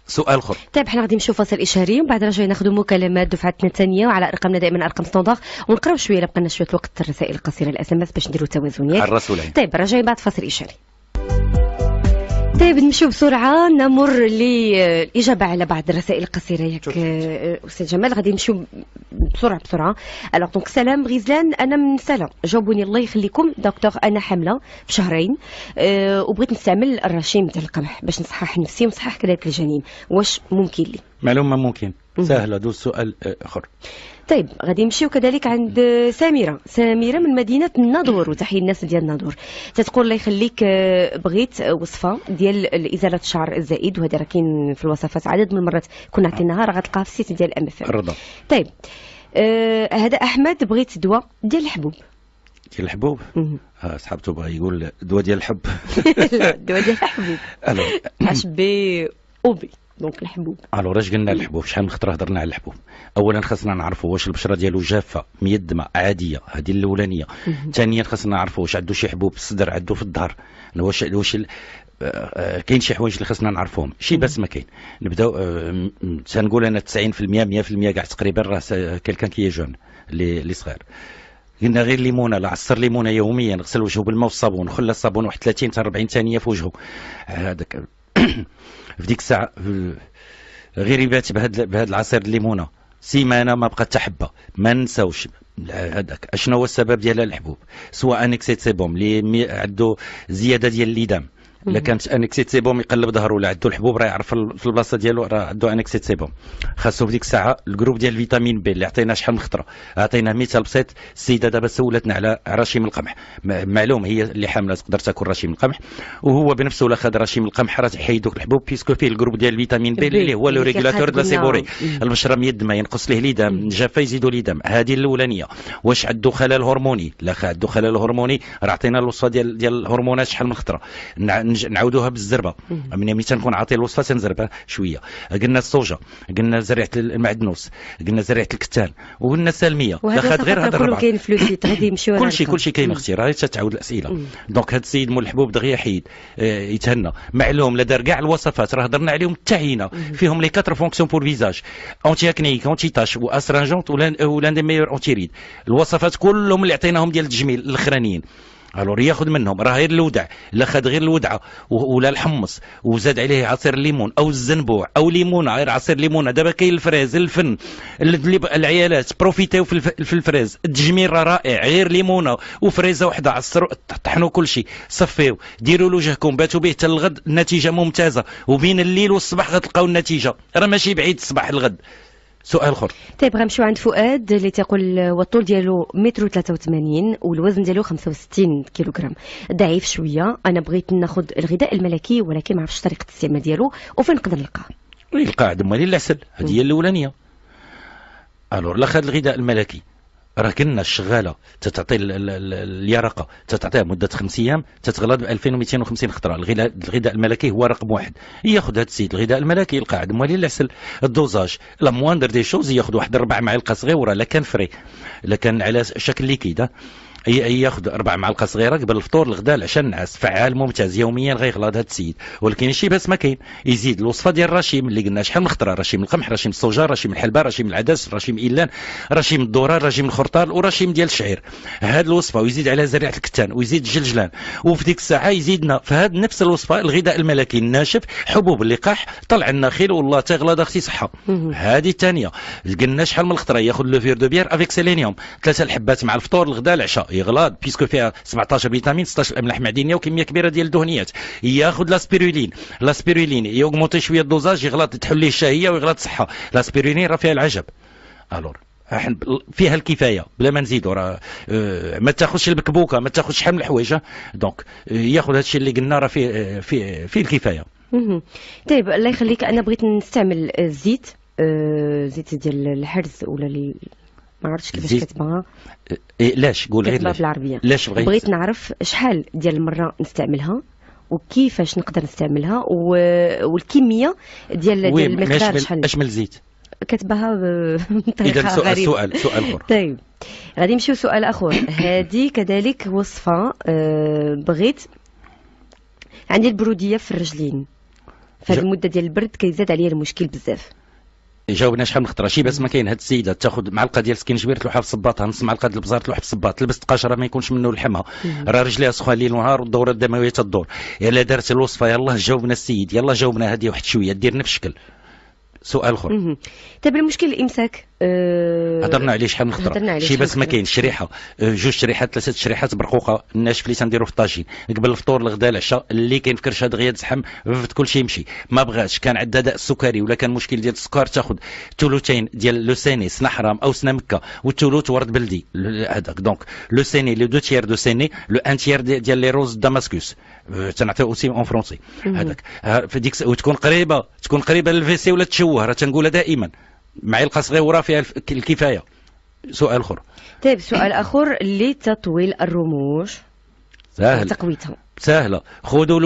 سؤال اخر. طيب حنا غادي نمشيو فاصل اشاري ومن بعد رجعنا ناخذوا مكالمات دفعتنا الثانيه وعلى ارقامنا دائما ارقام ستوندار، ونقراو شويه لبقى لنا شويه الوقت الرسائل القصيره الاس ام اس باش نديروا توازن ياك. الراس والعين. طيب راجعين بعد فاصل اشاري. طيب نمشيو بسرعه نمر للاجابه على بعض الرسائل القصيره ياك استاذ جمال. غادي نمشيو بسرعه. الوغ دونك سلام غزلان، انا من سلا، جاوبوني الله يخليكم دكتور، انا حامله في شهرين وبغيت نستعمل الرشيم تاع القمح باش نصحح نفسي ونصحح كذلك الجنين، واش ممكن لي؟ معلومه ممكن سهله. دوز سؤال اخر. طيب غادي نمشيو كذلك عند سميره من مدينه الناظور، وتحيه الناس ديال الناظور. تتقول الله يخليك بغيت وصفه ديال ازاله الشعر الزائد، وهذا راه كاين في الوصفات عدد من المرات كنا عطيناها، راه غتلقاها في السيت ديال ام اف ام. الرضا. طيب هذا احمد بغيت دواء ديال الحبوب. ديال الحبوب؟ صحابته بغى يقول دواء ديال الحب. لا دواء ديال الحبوب. اش بي او بي دونك الحبوب. اش قلنا الحبوب؟ شحال من خطره هضرنا على الحبوب. اولا خاصنا نعرفوا واش البشره ديالو جافه ميدمه عاديه، هذه الاولانيه. ثانيا خاصنا نعرفوا واش عنده شي حبوب في الصدر، عنده في الظهر، واش كاين شي حوايج اللي خاصنا نعرفوهم، شي بس ما كاين. نبداو تنقول انا 90% 100% كاع تقريبا راه كلكان كي جون اللي صغير. قلنا غير ليمونه، لا عصر ليمونه يوميا، غسل وجهه بالماء والصابون، خلى الصابون واحد 30 حتى 40 ثانيه في وجهه. هذاك في ديك الساعه غير يبات بهذا العصير الليمونه سيمانه ما بقات تحبه. ما نساوش هذاك اشنو هو السبب ديال الحبوب، سواء انكسيت سيبوم اللي عنده زياده ديال الليدام. الا كانت انكسيت سيبوم يقلب ظهره، ولا عنده الحبوب راه يعرف في البلاصه ديالو راه عنده انكسيت سيبوم. خاصو في ديك الساعه الجروب ديال الفيتامين بي اللي عطينا شحال من خطره. عطيناه مثال بسيط، السيده دابا سولتنا على رشيم القمح. معلوم هي اللي حامله تقدر تاكل رشيم القمح، وهو بنفسه لا خد رشيم القمح راه تحيد دوك الحبوب بيسكو فيه الجروب ديال الفيتامين بي اللي هو لو ريغولاتور دو لا سيبوري. البشره ميدمه ينقص ليه ليدام، جافه يزيدوا ليدام. هذه الاولانيه. واش عنده خلل هرموني؟ لا عنده خلل هرموني راه عطينا الوصفه ديال الهرمونات شحال من خطره، نعاودوها بالزربه. ملي تنكون عاطي الوصفه تنزربها شويه. قلنا الصوجه، قلنا زريعه المعدنوس، قلنا زريعه الكتان، وقلنا السلميه. لا خد غير هذا الربعه. كاين فلوسيت غادي يمشيو كلشي كاين اختي، راه تتعاود الاسئله. دونك هذا السيد مول الحبوب دغيا حيد يتهنى. معلوم لا دار كاع الوصفات راه هضرنا عليهم التعيينه، فيهم لي 4 فونكسيون بور فيزاج، اونتي اكنيك، اونتي تاش، واسترانجونت، ولا دي ميور اونتي ريد. الوصفات كلهم اللي عطيناهم ديال التجميل الاخرانيين. الور ياخذ منهم راه غير الودع، لا خد غير الودعه ولا الحمص وزاد عليه عصير الليمون او الزنبوع او ليمونه، غير عصير ليمونه. دابا كاين الفريز، الفن، العيالات بروفيتيو في الفريز. التجميل راه رائع، غير ليمونه وفريزه وحده، عصروا طحنوا كل شيء، صفيو، ديروا لوجهكم، باتوا به حتى الغد، النتيجه ممتازه. وبين الليل والصباح غتلقاو النتيجه، راه ماشي بعيد الصباح الغد. سؤال اخر. طيب غنمشيو عند فؤاد اللي تيقول والطول ديالو 183 متر والوزن ديالو 65 كيلوغرام، ضعيف شويه. انا بغيت ناخذ الغذاء الملكي ولكن ما عرفتش طريقه الاستعمال ديالو وفين نقدر نلقاه. يلقاه عند مالي العسل، هذه هي الاولانيه. لا خد الغذاء الملكي، راه كنا الشغاله تتعطي اليرقه تتعطيها مده 5 ايام تتغلى ب 2250 خطره. الغذاء الملكي هو رقم 1. ياخذ هذا السيد الغذاء الملكي يلقى عند موالي العسل. الدوزاج لا موندر دي شوز ياخذ واحد 4 معالق صغيره، لا كان فري لا كان على شكل ليكيد، ياخذ 4 معالق صغيره قبل الفطور، الغداء، العشاء، النعاس. فعال ممتاز، يوميا غيغلى هذا السيد. ولكن شي بس ما كاين، يزيد الوصفه ديال الرشيم اللي قلنا شحال من خطره: رشيم القمح، رشيم الصوجه، رشيم الحلبه، رشيم العدس، رشيم ايلان، رشيم الذره، رشيم الخرطال، ورشيم ديال الشعير. هذه الوصفه ويزيد عليها زريعه الكتان ويزيد الجلجلان. وفي ديك الساعه يزيدنا في هذه نفس الوصفه الغذاء الملكي الناشف، حبوب اللقاح، طلع النخيل، والله تغلى داختي صحه. هذه الثانيه قلنا شحال من الخطره: ياخذ لو فير دو بيير افيك سيلينيوم، 3 الحبات مع الفطور، الغداء، العشاء. يغلى بيسكو فيها 17 فيتامين، 16 املاح معدنيه وكميه كبيره ديال الدهنيات. ياخذ لاسبيرولين يوغمونتي شويه الدوزاج، يغلط تحل ليه الشهيه ويغلط الصحه. لاسبيرولين راه فيها العجب، الور فيها الكفايه بلا ما نزيدوا. راه ما تاخذش البكبوكه، ما تاخذش شحال من الحوايج. دونك ياخذ هذا الشيء اللي قلنا راه فيه الكفايه. طيب الله يخليك، انا بغيت نستعمل زيت ديال الحرز ولا ما عرفتش كيفاش كتبها. لاش قول غير لاش بالعربيه. لاش بغيت نعرف شحال ديال المره نستعملها وكيفاش نقدر نستعملها والكميه ديال المقدار شحال. اش من الزيت كتبها بطريقه غريبه. سؤال اخر. طيب غادي نمشيو سؤال اخر. هذه كذلك وصفه بغيت. عندي البروديه في الرجلين في هذه المده ديال البرد كيزاد عليا المشكل بزاف. جاوبنا شحال من خطره شي بس ما كاين. هاد السيده تاخذ معلقه ديال سكينجبير تلوحها في صباطها، نص معلقه ديال البزار تلوح في الصباط، لبست قاشره ما يكونش منه لحمها، راه رجليها سخونه ليل ونهار والدوره الدمويه تدور. يلا دارت الوصفه يلاه جاوبنا السيد، يلا جاوبنا هذه واحد شويه دير نفس الشكل. سؤال اخر. طيب المشكل الامساك هضرنا عليه شحال من خطره شي بس ما كاين. شريحه جوج شريحات ثلاثه شريحات برقوقه الناشف اللي تنديرو في الطاجين قبل الفطور الغداء العشاء اللي كاين في كرشه دغيا تزحم كل شيء يمشي. ما بغاتش كان عندها داء السكري ولا كان مشكل ديال السكر تاخذ ثلثين ديال لو سيني سنا حرام او سنا مكه والثلث ورد بلدي هذاك. دونك لو سيني لو دو تيير دو سيني لو ان تيير ديال لي روز داماسكوس تنعطيو اوسي اون فرونسي هذاك في ديك وتكون قريبه للفيسي ولا تشوه راه تنقولها دائما معلقه صغيره فيها الكفايه. سؤال اخر. طيب سؤال اخر لتطويل الرموش. سهل تقويتها سهله. خذوا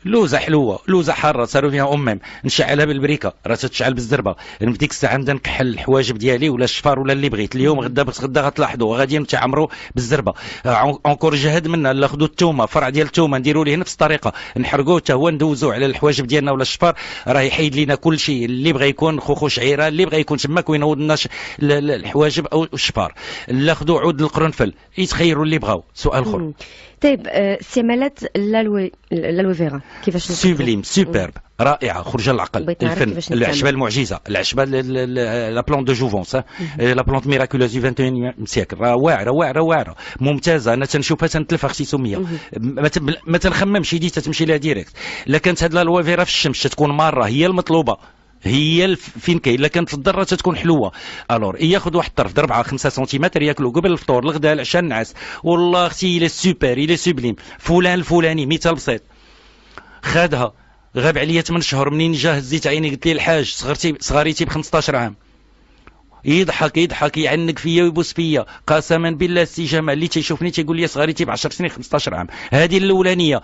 لوزه حلوه، لوزه حاره صاروا فيها امم، نشعلها بالبريكه راه تتشعل بالزربه. في ديك الساعه نبدا نكحل الحواجب ديالي ولا الشفار ولا اللي بغيت. اليوم غدا غتلاحظوا غادي نتعمروا بالزربه. اونكور جهد منا ناخذوا الثومه، فرع ديال الثومه نديروا ليه نفس الطريقه، نحرقوه حتى هو ندوزوه على الحواجب ديالنا ولا الشفار، راه يحيد لينا كل شيء اللي بغى يكون خوخو شعيره اللي بغى يكون تماك وينوض لنا الحواجب او الشفار. ناخذوا عود القرنفل يتخيروا اللي بغاو. سؤال اخر. طيب استعمالات الالوفيرا كيفاش سوبليم سوبرب رائعه خرجه العقل الفن العشبه المعجزه العشبه لا بلون دو جوفونس لا بلونت ميراكولوز دو 21 سيكل راه واعره ممتازه. انا تنشوفها تنتلف اختي سميه ما تنخممش يدي تمشي لها ديريكت. الا كانت هاد الالوفيرا في الشمس تكون ماره هي المطلوبه هي فين كاين. الا كانت في الضره تكون حلوه. الور ياخذ واحد الطرف 4 5 سنتيمتر ياكلوا قبل الفطور الغداء العشاء النعاس. والله اختي الى سوبر الى سوبليم. فلان الفلاني مثال بسيط خادها غاب عليا 8 شهور منين جا هزيت عيني قلت لي الحاج صغاريتي ب 15 عام. يضحك يعنق فيا ويبوس فيا قسما بالله السجامه اللي تيشوفني تيقول لي صغاريتي ب 10 سنين 15 عام. هذه الاولانيه.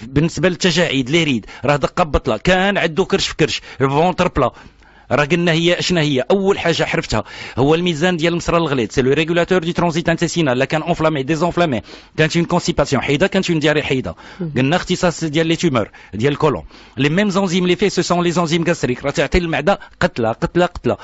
بالنسبه للتجاعيد لي ريد راه دقه بطله كان عنده كرش في كرش الفونتر بلا. راه قلنا هي اشنا هي اول حاجه عرفتها هو الميزان ديال المصرى الغليظ سي لو ريغولاتور دي ترانزيت انتيسينال. لا كان اونفلامي ديزونفلامي كانت اون كونسيباسيون حيده كانت اون دياري حيده. قلنا اختصاص ديال لي تومور ديال الكولون لي ميم زونزيم لي في سو سون لي زونزيم غاستريك راه تعطي المعده قتله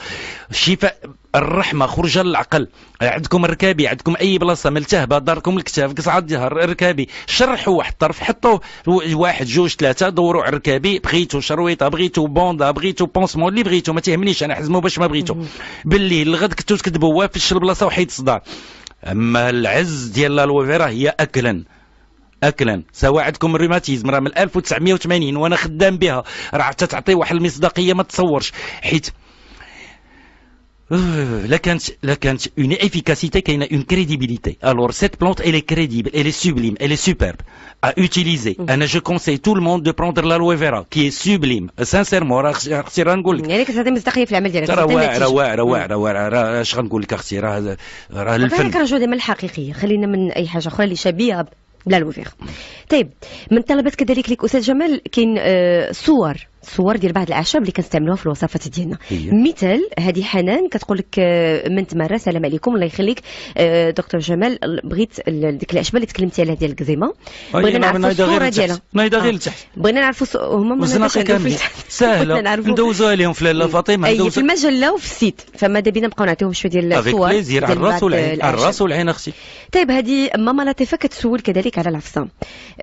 الشفاء الرحمه خرجه للعقل. عندكم الركابي عندكم اي بلاصه ملتهبه داركم الكتاف قصعه الظهر الركابي شرحوا واحد الطرف حطوه 1 2 3 دوروا على الركابي بغيتو شرويطه بغيتو بوندا بغيتو بونسمون اللي بغيتو ما تهمنيش انا حزمو باش ما بغيتو. بالليل الغد كنتو تكذبوا في البلاصه وحيد الصداع. اما العز ديال الالوفيرا هي اكلا سواء عندكم الروماتيزم راه من 1980 وانا خدام بها راه تعطي واحد المصداقيه ما تصورش حيت لا كانت une efficacité كاينه une crédibilité. Alors cette plante elle est crédible, elle est sublime, elle est superbe à utiliser. انا je conseille tout le monde de prendre l'aloe vera qui est sublime sincèrement. اختي راه نقول لك يعني كتعطي مصداقيه في العمل ديالك. راه واعره اش غنقول لك اختي راه الفن كنرجعوا ديما الحقيقيه خلينا من اي حاجه اخرى اللي شبيهه بالالوفيرا. طيب من طلبات كذلك لك استاذ جمال كاين صور ديال بعض الاعشاب اللي كنستعملوها في الوصفات ديالنا. مثال هذه حنان كتقول لك من تمارا سلام عليكم الله يخليك دكتور جمال بغيت ديك العشبه اللي تكلمتي عليها ديال الكزيمه بغينا نعرفوا الصوره ديالها. نايضه غير لتحت بغينا نعرفوا هما مزنقه كامل ساهله ندوزوها لهم في لاله فاطمه اي في المجله وفي السيت. فما بينا نبقاو نعطيوهم شويه ديال الصور ديال الراس والعين اختي. طيب هذه ماما لطيفه كتسول كذلك على العفصه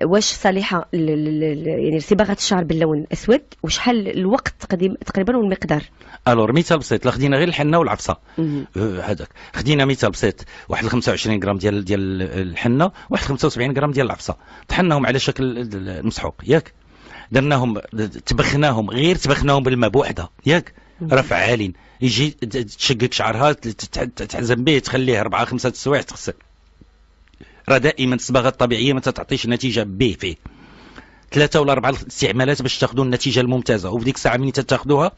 واش صالحه يعني صباغه الشعر باللون الاسود وشحال الوقت تقريبا والمقدار. الور مثال بسيط خدينا غير الحنه والعفصه هذاك خدينا مثال بسيط واحد 25 غرام ديال الحنه واحد 75 غرام ديال العفصه طحناهم على شكل مسحوق ياك درناهم تبخناهم بالماء بوحده ياك راه فعالين. يجي تشقق شعرها تحزم به تخليه 4 5 سوايع تغسل. راه دائما الصباغه الطبيعيه ما تعطيش نتيجه به فيه 3 ولا 4 استعمالات باش تاخذوا النتيجه الممتازه، وفي ديك الساعه ملي تاخذوها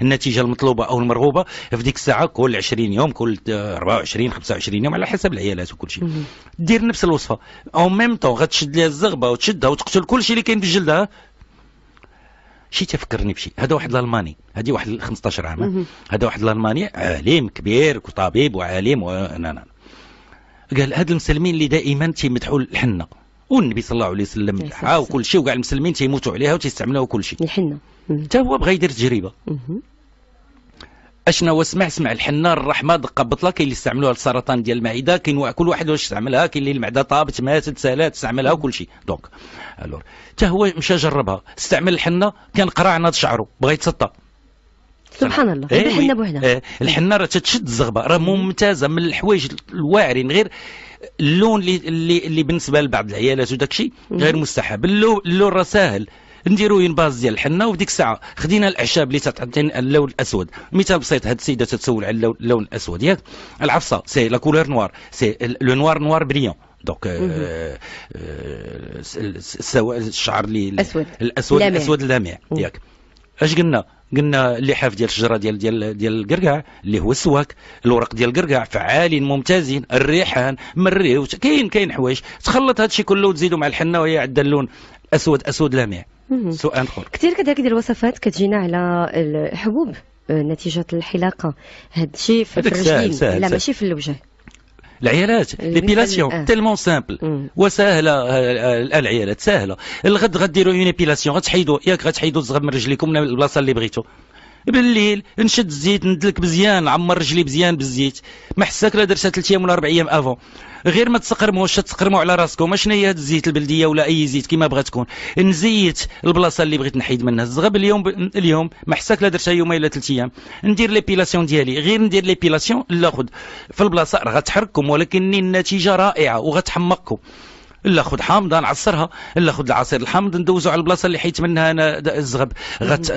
النتيجه المطلوبه او المرغوبه في ديك الساعه كل 20 يوم كل 24 25 يوم على حسب العيالات وكل شيء دير نفس الوصفه او ميم طون غتشد ليها الزغبه وتشدها وتقتل كل شيء اللي كاين في جلدها. شي تفكرني بشي، هذا واحد الالماني، هذه واحد 15 عام، هذا واحد الالماني عالم كبير وطبيب وعالم قال هاد المسلمين اللي دائما تيمدحوا الحنه والنبي صلى الله عليه وسلم مدحها وكل شيء، وكاع المسلمين تيموتوا عليها وتيستعملوها وكل شيء. الحنه حتى هو بغى يدير تجربه. اشنا هو سمع الحنه الرحمه دقه بطله، كاين اللي استعملوها للسرطان ديال المعده، كاين كل واحد واش استعملها، كاين اللي المعده طابت ماتت سالات استعملها وكل شيء. دونك الور حتى هو مشى جربها، استعمل الحنه كان قرع ناض شعره بغى يتسطى. سبحان الله. الحنه بوحدها الحنه راه تشد الزغبه، راه ممتازه من الحوايج الواعرين، غير اللون اللي بالنسبه لبعض العيالات وداك الشيء غير مستحب. اللون راه ساهل نديرو ينباز ديال الحنه، وفي ديك الساعه خدينا الاعشاب اللي تعطينا اللون الاسود. مثال بسيط، هاد السيده تتسول على اللون الاسود ياك، العفصه سي لا كولور نوار، سي لو نوار بريون. دونك الشعر اللي الاسود اللامع ياك. اش قلنا اللحاف ديال الشجره ديال القرقاع اللي هو السواك، الورق ديال القرقاع فعالين ممتازين، الريحان مريو، كاين حوايج تخلط هادشي كله وتزيدوا مع الحنه وهي عندها اللون اسود لامع. سؤال اخر كثير كذلك ديال الوصفات كتجينا على الحبوب نتيجه الحلاقه، هاد الشيء في الرجلين لا ماشي في الوجه. العيالات ليبيلاسيون تيلمون سامبل وسهله، العيالات سهله. الغد غديروا اون ايبيلاسيون، غتحيدوا الزغب من رجليكم من البلاصه اللي بغيتو. بالليل نشد الزيت ندلك مزيان، نعمر رجلي مزيان بالزيت، ما حساك لا درتها 3 ايام ولا 4 ايام افون. غير ما تسقرموش تسقرموا على راسكم. اشنا هي هاد الزيت البلديه ولا اي زيت كما بغات تكون، نزيت البلاصه اللي بغيت نحيد منها الزغب اليوم ما حساك لا درتها يومين ولا 3 ايام. ندير ليبيلاسيون ديالي، غير ندير ليبيلاسيون ناخذ في البلاصه راه غتحرككم، ولكن النتيجه رائعه وغتحمقكم. لا خذ حامضه نعصرها، لا خذ العصير الحامض ندوزو على البلاصه اللي حيت منها انا الزغب،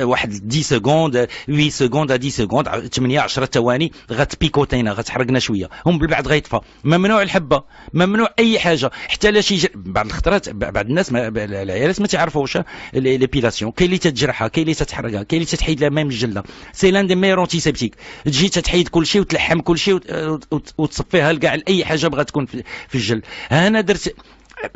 واحد 10 سكوند 8 سكوند 10 سكوند 8 10 ثواني غتبيكوتينا، غتحرقنا شويه، هم بالبعد غيطفى. ممنوع الحبه، ممنوع اي حاجه، حتى لا شي بعض الخطرات بعض الناس العيالات ما تعرفوش ليبيلاسيون، كاين اللي تتجرحها، كاين اللي تتحرقها، كاين اللي تتحيد لها ميم الجلده. سي لان دي ميور انتيسيبتيك، تجي تتحيد كل شيء وتلحم كل شيء وتصفيها لكاع اي حاجه بغات تكون في الجلد. انا درت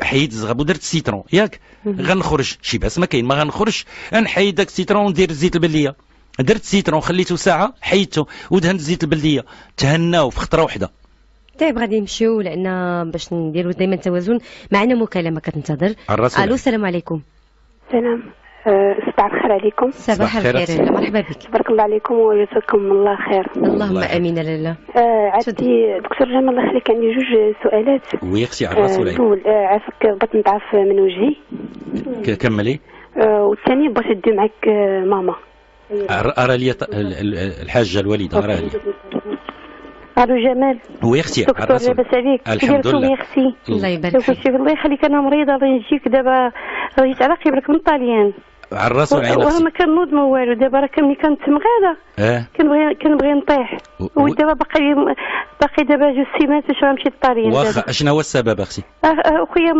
حيد الزغب ودرت السيترون ياك، غنخرج شي باس ما كاين، ما غنخرج نحيد داك السيترون وندير الزيت البلديه. درت السيترون خليته ساعه حيدته ودهنت الزيت البلديه، تهناو في خطره واحده. طيب غادي نمشيو لان باش نديروا دائما توازن. معنا مكالمه كتنتظر. الو السلام عليكم. سلام، صباح الخير عليكم. صباح الخير، مرحبا بك. تبارك الله عليكم وجزاكم الله خير. اللهم امين لاله. عندي دكتور جمال الله يخليك، عندي 2 سؤالات. وي اختي على الراس والعين. الاول عافاك بغيت نضعف من وجهي. كملي. والثاني بغيت ندوي معك ماما. ارى لي الحاجه الوالده ارى لي. الو جمال. وي اختي دكتور لاباس عليك؟ الحمد لله. ميرسي. الله يبارك فيك. الله يخليك، انا مريضه راه نجيك دابا، راه جيت على قبلك من طاليان. على الراس والعين اختي. وانا ما كنوض ما والو، دابا راه ملي كنت مغاده كنبغي نطيح، ودابا باقي دابا 2 سيمانات باش غنمشي للطاليان. واخا اشنا هو السبب اختي؟ خويا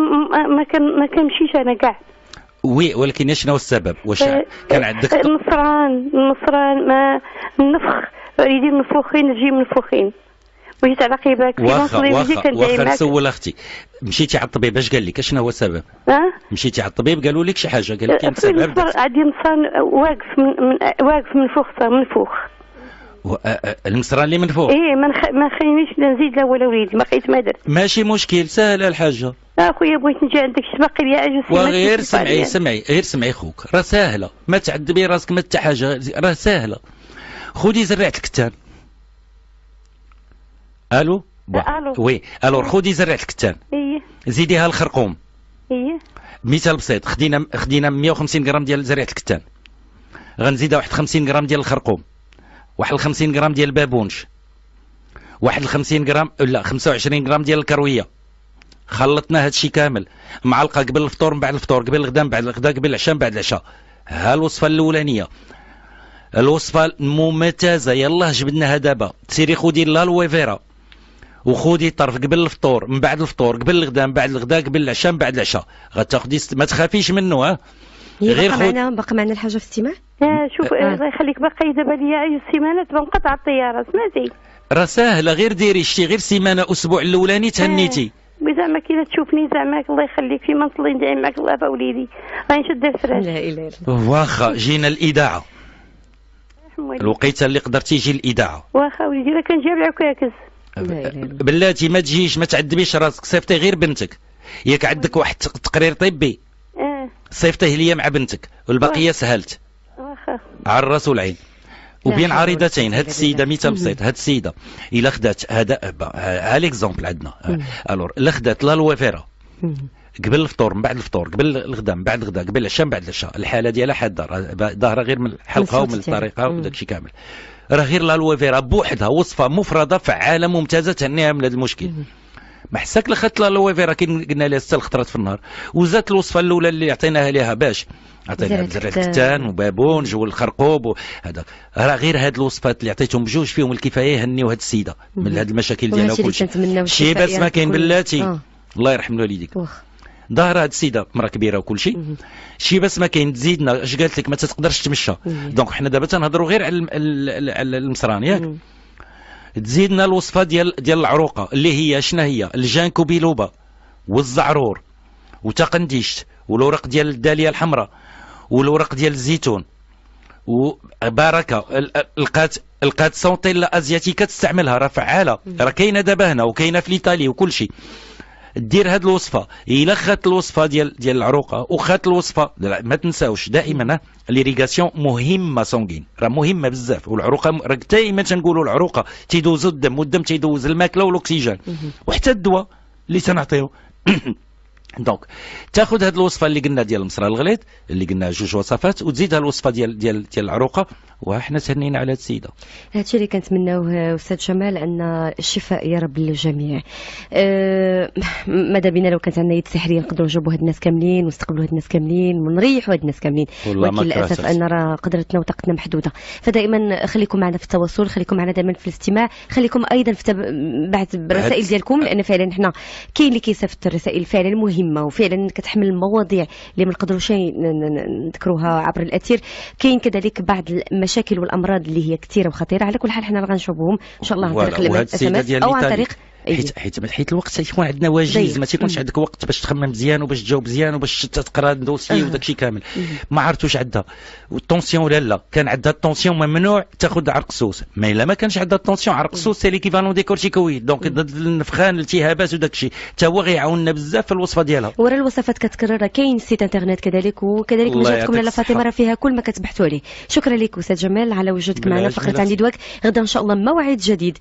ما كنمشيش انا كاع. وي ولكن شنو هو السبب؟ واش كان عندك النصران ما النفخ، يدير منفوخين نجي منفوخين، وجيت على قباك واخا نسول اختي، مشيتي على الطبيب اش قال لك؟ شنو هو السبب؟ مشيتي على الطبيب قالوا لك شي حاجه؟ قال لك كاين سبب؟ عندي نصران واقف منفوخ. المصران اللي منفوخ؟ ايه ما خلينيش نزيد لا ولا وليدي، ما خليت ما درت. ماشي مشكل، سهله الحاجه. اخويا بغيت نجي عندك باقي لي عجوز. وغير سمعي خوك، راه ساهله، ما تعذبي راسك ما حتى حاجه، راه ساهله. خذي زرعه الكتان. الو وي الور خذي زرعه الكتان. ايه. زيديها الخرقوم. ايه. مثال بسيط، خدينا 150 غرام ديال زرعه الكتان، غنزيدها واحد 50 غرام ديال الخرقوم، واحد 50 غرام ديال البابونج، واحد 50 غرام لا 25 غرام ديال الكرويه. خلطنا هادشي كامل، معلقه قبل الفطور من بعد الفطور، قبل الغدا من بعد الغدا، قبل العشاء من بعد العشاء. ها الوصفه الاولانيه. الوصفه ممتازه، يلاه جبدناها دابا. سيري خذي الالوي فيرا وخذي طرف قبل الفطور من بعد الفطور، قبل الغدا من بعد الغدا، قبل العشاء من بعد العشاء. غتاخدي ما تخافيش منه. غير باقي معنا الحاجه في الاستماع. شوف الله يخليك، باقي دابا ليا سيمانات بنقطع الطياره، سمعتي؟ راه ساهله، غير ديري شتي غير سيمانه اسبوع الاولاني تهنيتي. زعما كي تشوفني زعما الله يخليك فيما نصلي ندعي معك الله فوليدي غنشد الفراش. لا اله الا الله. واخا جينا الاذاعه، الوقيته اللي قدرتي تيجي الاذاعه. واخا وليدي الا كان جايب العكاكس. بلاتي ما تجيش، ما تعذبيش راسك، صيفطي غير بنتك. ياك عندك واحد تقرير طبي صيفطيه ليا مع بنتك والبقيه سهلت. واخا على الراس والعين. وبين عريضتين، هاد السيده مثال بسيط، هاد السيده الا خدات هذا ها ليكزومبل عندنا الور الا خدات لا لوفيرا قبل الفطور من بعد الفطور، قبل الغداء من بعد الغداء، قبل العشاء من بعد العشاء، الحاله ديالها حاده، ظاهره غير من الحلقه ومن الطريقه وداك الشيء كامل. راه غير لا لوفيرا بوحدها وصفه مفرده فعاله ممتازه تهنيها من هذا المشكل. ما حساك لا خدت لا لوفيرا كي قلنا لها 6 خطرات في النهار، وزادت الوصفه الاولى اللي عطيناها لها باش عطينا بزر الكتان وبابونج والخرقوب وهذا، راه غير هاد الوصفات اللي عطيتهم بجوج فيهم الكفايه يهنيو هاد السيده من هاد المشاكل ديالها وكل شيء بس ما كاين بلاتي الله يرحم والديك. ظاهره هاد السيده مرا كبيره وكل شيء بس ما كاين تزيدنا اش قالت لك ما تقدرش تمشى. دونك حنا دابا تنهضروا غير على المصران ياك. تزيدنا الوصفه ديال العروقه اللي هي شنو هي؟ الجانكو بيلوبا والزعرور وتقنديشت والورق ديال الداليه الحمراء والورق ديال الزيتون وبركه. لقات سونتيلا ازياتيكا تستعملها، راه فعاله، راه كاينه دابا هنا وكاينه في ايطاليا وكل شيء. دير هاد الوصفه، الا خدت الوصفه ديال العروقه وخدت الوصفه ما تنساوش دائما ليريغاسيون مهمه سونغين، راه مهمه بزاف. والعروقه راه دائما تنقولوا العروقه تيدوزوا الدم والدم تيدوز الماكله والاكسجين وحتى الدواء اللي تنعطيو. دونك تاخذ هذه الوصفه اللي قلنا ديال المصرى الغليظ اللي قلنا 2 وصفات وتزيدها الوصفه ديال العروقه، وحنا تهنينا على هذه السيده. هادشي اللي كنتمناوه استاذ جمال، ان الشفاء يا رب للجميع. ماذا بينا لو كانت عندنا يد سحريه نقدروا نجاوبوا هاد الناس كاملين ونستقبلوا هاد الناس كاملين ونريحوا هاد الناس كاملين، ولكن للاسف ان راه قدرتنا وطاقتنا محدوده. فدائما خليكم معنا في التواصل، خليكم معنا دائما في الاستماع، خليكم ايضا في بعث الرسائل ديالكم، لان فعلا حنا كاين اللي كيصيفط الرسائل فعلا مهمه وفعلا كتحمل المواضيع اللي ما نقدروش نذكروها عبر الاثير. كاين كذلك بعض المشاكل والامراض اللي هي كثيره وخطيره. على كل حال حنا غنشوفوهم ان شاء الله عن طريق الاس ام اس او عن طريق حيت الوقت تيكون عندنا وجيز، ما تيكونش عندك وقت باش تخمم مزيان وباش تجاوب مزيان وباش تقرا الدوسي وداك الشيء كامل. ما عرفتوش عندها والطونسيون ولا لا. كان عندها الطونسيون ممنوع تاخذ عرق سوس، ما الا ما كانش عندها الطونسيون عرق سوس سي ليكيفالون دي كورتيكويد، دونك ضد النفخان الالتهابات وداك الشيء حتى هو غيعاوننا بزاف في الوصفه ديالها. ورا الوصفات كتكرر كاين سيت انترنت كذلك، وكذلك وجهتكم لاله فاطمه راه فيها كل ما كتبحثوا عليه. شكرا لك استاذ جمال على وجودك معنا فقره عندي دواك. غدا ان شاء الله موعد جديد.